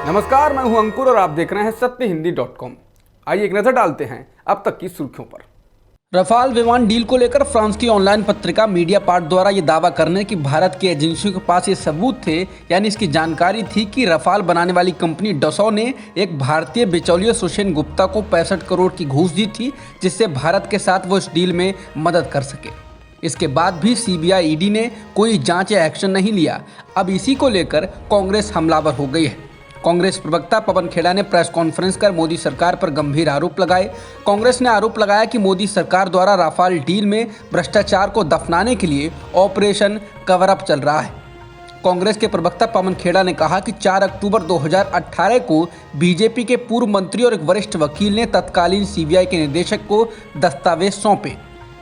नमस्कार, मैं हूं अंकुर और आप देख रहे हैं सत्यहिंदी.com। आइए एक नजर डालते हैं अब तक की सुर्खियों पर। रफाल विमान डील को लेकर फ्रांस की ऑनलाइन पत्रिका मीडिया पार्ट द्वारा ये दावा करने की भारत की एजेंसियों के पास ये सबूत थे, यानी इसकी जानकारी थी कि रफाल बनाने वाली कंपनी डसॉ ने एक भारतीय बिचौलिया सुषेण गुप्ता को 65 करोड़ की घूस दी थी, जिससे भारत के साथ वो इस डील में मदद कर सके। इसके बाद भी सीबीआई ईडी ने कोई जांच या एक्शन नहीं लिया। अब इसी को लेकर कांग्रेस हमलावर हो गई है। कांग्रेस प्रवक्ता पवन खेड़ा ने प्रेस कॉन्फ्रेंस कर मोदी सरकार पर गंभीर आरोप लगाए। कांग्रेस ने आरोप लगाया कि मोदी सरकार द्वारा राफेल डील में भ्रष्टाचार को दफनाने के लिए ऑपरेशन कवर अप चल रहा है। कांग्रेस के प्रवक्ता पवन खेड़ा ने कहा कि 4 अक्टूबर 2018 को बीजेपी के पूर्व मंत्री और एक वरिष्ठ वकील ने तत्कालीन सीबीआई के निदेशक को दस्तावेज सौंपे।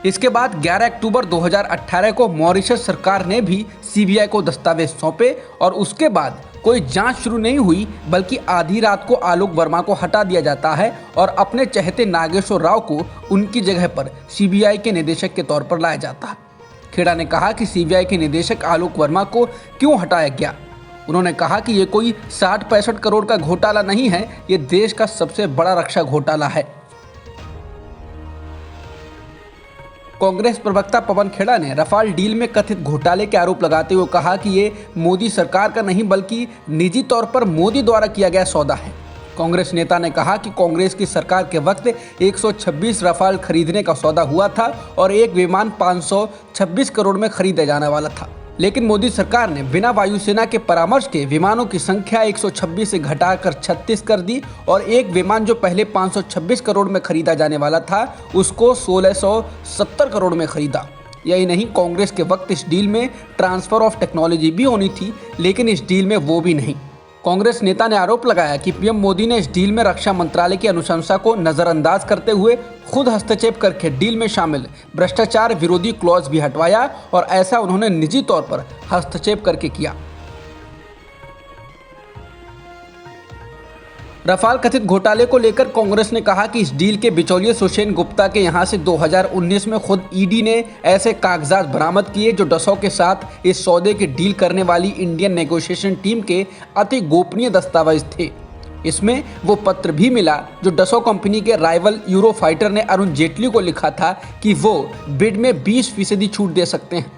इसके बाद 11 अक्टूबर 2018 को मॉरिशस सरकार ने भी सीबीआई को दस्तावेज सौंपे और उसके बाद कोई जांच शुरू नहीं हुई, बल्कि आधी रात को आलोक वर्मा को हटा दिया जाता है और अपने चहेते नागेश्वर राव को उनकी जगह पर सीबीआई के निदेशक के तौर पर लाया जाता है। खेड़ा ने कहा कि सीबीआई के निदेशक आलोक वर्मा को क्यों हटाया गया। उन्होंने कहा कि ये कोई 60-65 करोड़ का घोटाला नहीं है, ये देश का सबसे बड़ा रक्षा घोटाला है। कांग्रेस प्रवक्ता पवन खेड़ा ने रफाल डील में कथित घोटाले के आरोप लगाते हुए कहा कि ये मोदी सरकार का नहीं बल्कि निजी तौर पर मोदी द्वारा किया गया सौदा है। कांग्रेस नेता ने कहा कि कांग्रेस की सरकार के वक्त 126 रफाल खरीदने का सौदा हुआ था और एक विमान 526 करोड़ में खरीदा जाने वाला था, लेकिन मोदी सरकार ने बिना वायुसेना के परामर्श के विमानों की संख्या 126 से घटाकर 36 कर दी और एक विमान जो पहले 526 करोड़ में खरीदा जाने वाला था उसको 1670 करोड़ में खरीदा। यही नहीं, कांग्रेस के वक्त इस डील में ट्रांसफर ऑफ टेक्नोलॉजी भी होनी थी, लेकिन इस डील में वो भी नहीं। कांग्रेस नेता ने आरोप लगाया कि पीएम मोदी ने इस डील में रक्षा मंत्रालय की अनुशंसा को नजरअंदाज करते हुए खुद हस्तक्षेप करके डील में शामिल भ्रष्टाचार विरोधी क्लॉज भी हटवाया और ऐसा उन्होंने निजी तौर पर हस्तक्षेप करके किया। रफाल कथित घोटाले को लेकर कांग्रेस ने कहा कि इस डील के बिचौलिए सुषेण गुप्ता के यहां से 2019 में खुद ईडी ने ऐसे कागजात बरामद किए जो डसॉ के साथ इस सौदे की डील करने वाली इंडियन नेगोशिएशन टीम के अति गोपनीय दस्तावेज थे। इसमें वो पत्र भी मिला जो डसॉ कंपनी के राइवल यूरोफाइटर ने अरुण जेटली को लिखा था कि वो बिड में 20% छूट दे सकते हैं।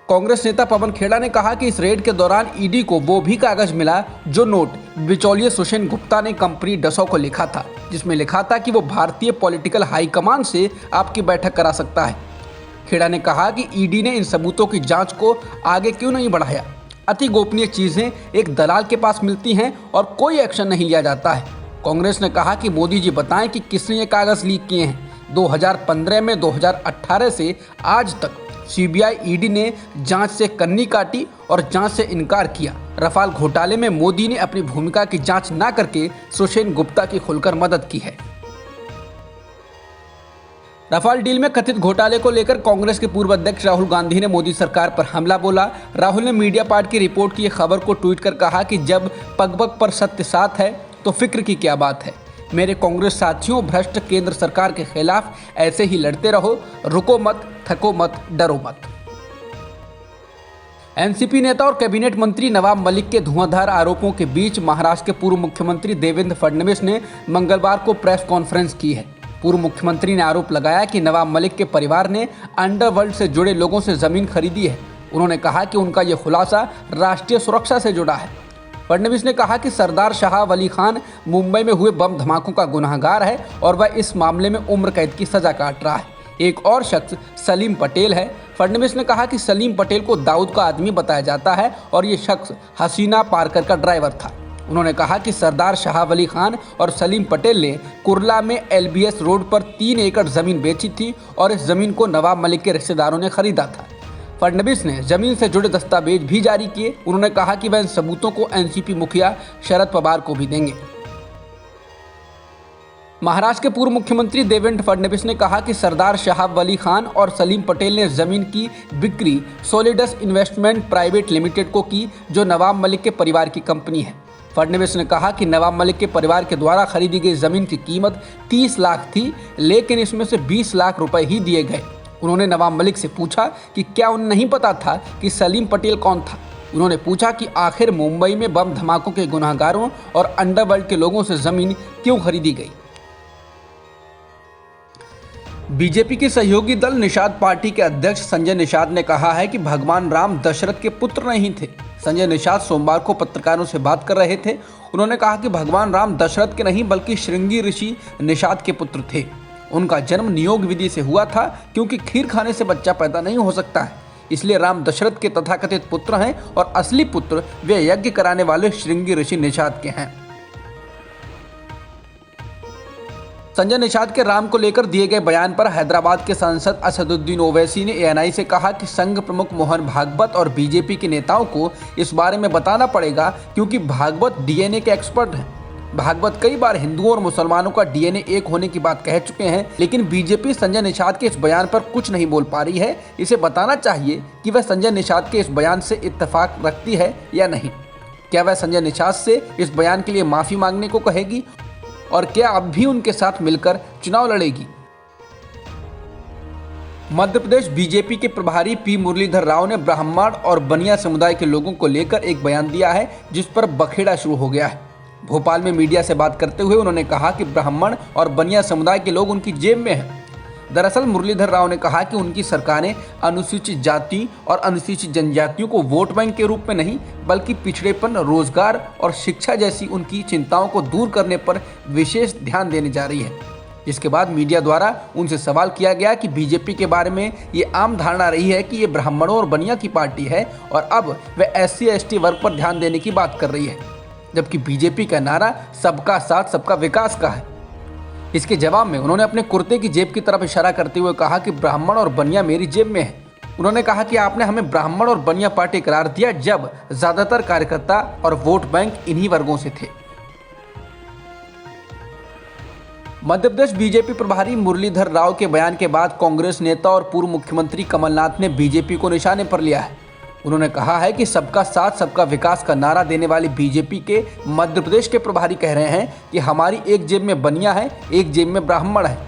कांग्रेस नेता पवन खेड़ा ने कहा कि इस रेड के दौरान ईडी को वो भी कागज मिला जो नोट बिचौलिए सुषेण गुप्ता ने कंपनी डसॉ को लिखा था, जिसमें लिखा था कि वो भारतीय पॉलिटिकल हाईकमान से आपकी बैठक करा सकता है। खेड़ा ने कहा कि ईडी ने इन सबूतों की जांच को आगे क्यों नहीं बढ़ाया। अति गोपनीय चीजें एक दलाल के पास मिलती हैं और कोई एक्शन नहीं लिया जाता है। कांग्रेस ने कहा कि मोदी जी बताएं कि किसने ये कागज लीक किए हैं। 2015 में 2018 से आज तक सीबीआई ईडी ने जांच से कन्नी काटी और जांच से इनकार किया। रफाल घोटाले में मोदी ने अपनी भूमिका की जांच न करके सुषेण गुप्ता की खुलकर मदद की है। रफाल डील में कथित घोटाले को लेकर कांग्रेस के पूर्व अध्यक्ष राहुल गांधी ने मोदी सरकार पर हमला बोला। राहुल ने मीडिया पार्ट की रिपोर्ट की खबर को ट्वीट कर कहा कि जब पग-पग पर सत्य साथ है तो फिक्र की क्या बात है। मेरे कांग्रेस साथियों, भ्रष्ट केंद्र सरकार के खिलाफ ऐसे ही लड़ते रहो, रुको मत, थको मत, डरो मत। एनसीपी नेता और कैबिनेट मंत्री नवाब मलिक के धुआंधार आरोपों के बीच महाराष्ट्र के पूर्व मुख्यमंत्री देवेंद्र फडणवीस ने मंगलवार को प्रेस कॉन्फ्रेंस की है। पूर्व मुख्यमंत्री ने आरोप लगाया कि नवाब मलिक के परिवार ने अंडरवर्ल्ड से जुड़े लोगों से जमीन खरीदी है। उन्होंने कहा कि उनका यह खुलासा राष्ट्रीय सुरक्षा से जुड़ा है। फडणवीस ने कहा कि सरदार शाह वली खान मुंबई में हुए बम धमाकों का गुनहगार है और वह इस मामले में उम्र कैद की सजा काट रहा है। एक और शख्स सलीम पटेल है। फडणवीस ने कहा कि सलीम पटेल को दाऊद का आदमी बताया जाता है और ये शख्स हसीना पार्कर का ड्राइवर था। उन्होंने कहा कि सरदार शाह वली खान और सलीम पटेल ने कुर्ला में एलबीएस रोड पर 3 एकड़ जमीन बेची थी और इस जमीन को नवाब मलिक के रिश्तेदारों ने खरीदा था। फडणवीस ने जमीन से जुड़े दस्तावेज भी जारी किए। उन्होंने कहा कि वह इन सबूतों को एनसीपी मुखिया शरद पवार को भी देंगे। महाराष्ट्र के पूर्व मुख्यमंत्री देवेंद्र फडणवीस ने कहा कि सरदार शाह वली खान और सलीम पटेल ने जमीन की बिक्री सोलिडस इन्वेस्टमेंट प्राइवेट लिमिटेड को की, जो नवाब मलिक के परिवार की कंपनी है। फडणवीस ने कहा कि नवाब मलिक के परिवार के द्वारा खरीदी गई जमीन की कीमत 30 लाख थी, लेकिन इसमें से 20 लाख रुपए ही दिए गए। उन्होंने नवाब मलिक से पूछा कि क्या उन्हें नहीं पता था कि सलीम पटेल कौन था। उन्होंने पूछा कि आखिर मुंबई में बम धमाकों के गुनहगारों और अंडरवर्ल्ड के लोगों से जमीन क्यों खरीदी गई। बीजेपी के सहयोगी दल निषाद पार्टी के अध्यक्ष संजय निषाद ने कहा है कि भगवान राम दशरथ के पुत्र नहीं थे। संजय निषाद सोमवार को पत्रकारों से बात कर रहे थे। उन्होंने कहा कि भगवान राम दशरथ के नहीं बल्कि श्रृंगी ऋषि निषाद के पुत्र थे। उनका जन्म नियोग विधि से हुआ था, क्योंकि खीर खाने से बच्चा पैदा नहीं हो सकता है, इसलिए राम दशरथ के तथाकथित पुत्र हैं और असली पुत्र वे यज्ञ कराने वाले श्रृंगी ऋषि निषाद के हैं। संजय निषाद के राम को लेकर दिए गए बयान पर हैदराबाद के सांसद असदुद्दीन ओवैसी ने एएनआई से कहा कि संघ प्रमुख मोहन भागवत और बीजेपी के नेताओं को इस बारे में बताना पड़ेगा, क्योंकि भागवत डीएनए के एक्सपर्ट हैं। भागवत कई बार हिंदुओं और मुसलमानों का डीएनए एक होने की बात कह चुके हैं, लेकिन बीजेपी संजय निषाद के इस बयान पर कुछ नहीं बोल पा रही है। इसे बताना चाहिए कि वह संजय निषाद के इस बयान से इत्तेफाक रखती है या नहीं। क्या वह संजय निषाद से इस बयान के लिए माफी मांगने को कहेगी और क्या अब भी उनके साथ मिलकर चुनाव लड़ेगी। मध्य प्रदेश बीजेपी के प्रभारी पी मुरलीधर राव ने ब्राह्मण और बनिया समुदाय के लोगों को लेकर एक बयान दिया है, जिस पर बखेड़ा शुरू हो गया है। भोपाल में मीडिया से बात करते हुए उन्होंने कहा कि ब्राह्मण और बनिया समुदाय के लोग उनकी जेब में हैं। दरअसल मुरलीधर राव ने कहा कि उनकी सरकारें अनुसूचित जाति और अनुसूचित जनजातियों को वोट बैंक के रूप में नहीं, बल्कि पिछड़ेपन, रोजगार और शिक्षा जैसी उनकी चिंताओं को दूर करने पर विशेष ध्यान देने जा रही है। जिसके बाद मीडिया द्वारा उनसे सवाल किया गया कि बीजेपी के बारे में ये आम धारणा रही है कि ये ब्राह्मणों और बनिया की पार्टी है और अब वह SC/ST वर्ग पर ध्यान देने की बात कर रही है, जबकि बीजेपी का नारा सबका साथ सबका विकास का है। इसके जवाब में उन्होंने अपने कुर्ते की जेब की तरफ इशारा करते हुए कहा कि ब्राह्मण और बनिया मेरी जेब में है। उन्होंने कहा कि आपने हमें ब्राह्मण और बनिया पार्टी करार दिया, जब ज्यादातर कार्यकर्ता और वोट बैंक इन्हीं वर्गों से थे। मध्य प्रदेश बीजेपी प्रभारी मुरलीधर राव के बयान के बाद कांग्रेस नेता और पूर्व मुख्यमंत्री कमलनाथ ने बीजेपी को निशाने पर लिया है। उन्होंने कहा है कि सबका साथ सबका विकास का नारा देने वाली बीजेपी के मध्य प्रदेश के प्रभारी कह रहे हैं कि हमारी एक जेब में बनिया है, एक जेब में ब्राह्मण है।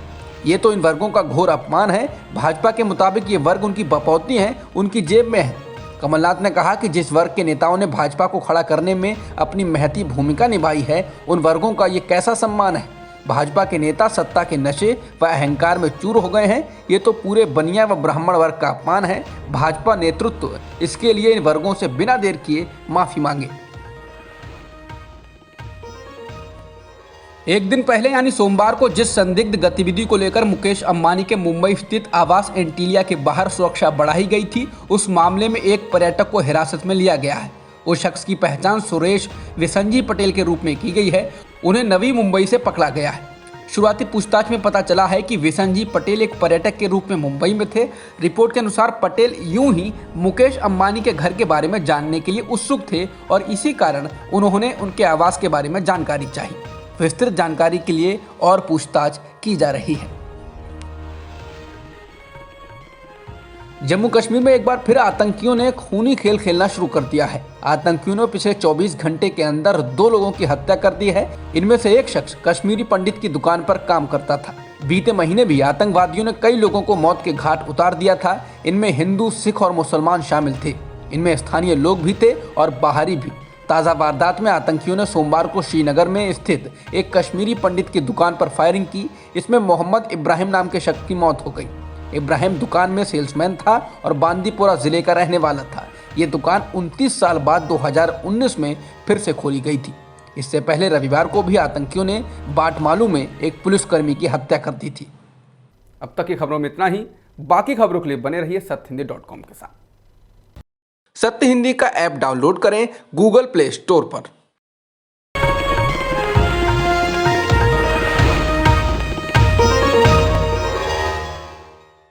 ये तो इन वर्गों का घोर अपमान है। भाजपा के मुताबिक ये वर्ग उनकी बपौती हैं, उनकी जेब में है। कमलनाथ ने कहा कि जिस वर्ग के नेताओं ने भाजपा को खड़ा करने में अपनी महती भूमिका निभाई है, उन वर्गों का ये कैसा सम्मान है। भाजपा के नेता सत्ता के नशे व अहंकार में चूर हो गए हैं। ये तो पूरे बनिया व ब्राह्मण वर्ग का अपमान है। भाजपा नेतृत्व इसके लिए इन वर्गों से बिना देर किए माफी मांगे। एक दिन पहले यानी सोमवार को जिस संदिग्ध गतिविधि को लेकर मुकेश अंबानी के मुंबई स्थित आवास एंटीलिया के बाहर सुरक्षा बढ़ाई गई थी, उस मामले में एक पर्यटक को हिरासत में लिया गया है। उस शख्स की पहचान सुरेश विसंजी पटेल के रूप में की गई है। उन्हें नवी मुंबई से पकड़ा गया है। शुरुआती पूछताछ में पता चला है कि विसंजी पटेल एक पर्यटक के रूप में मुंबई में थे। रिपोर्ट के अनुसार पटेल यूं ही मुकेश अंबानी के घर के बारे में जानने के लिए उत्सुक थे और इसी कारण उन्होंने उनके आवास के बारे में जानकारी चाहिए। विस्तृत जानकारी के लिए और पूछताछ की जा रही है। जम्मू कश्मीर में एक बार फिर आतंकियों ने खूनी खेल खेलना शुरू कर दिया है। आतंकियों ने पिछले 24 घंटे के अंदर 2 लोगों की हत्या कर दी है। इनमें से एक शख्स कश्मीरी पंडित की दुकान पर काम करता था। बीते महीने भी आतंकवादियों ने कई लोगों को मौत के घाट उतार दिया था। इनमें हिंदू, सिख और मुसलमान शामिल थे। इनमें स्थानीय लोग भी थे और बाहरी भी। ताज़ा वारदात में आतंकियों ने सोमवार को श्रीनगर में स्थित एक कश्मीरी पंडित की दुकान पर फायरिंग की। इसमें मोहम्मद इब्राहिम नाम के शख्स की मौत हो गई। इब्राहिम दुकान में सेल्समैन था और बांदीपोरा जिले का रहने वाला था। ये दुकान 29 साल बाद 2019 में फिर से खोली गई थी। इससे पहले रविवार को भी आतंकियों ने बाटमालू में एक पुलिसकर्मी की हत्या कर दी थी। अब तक की खबरों में इतना ही। बाकी खबरों के लिए बने रहिए सत्यहिंदी.com के साथ। सत्य हिंदी का ऐप डाउनलोड करें गूगल प्ले स्टोर पर।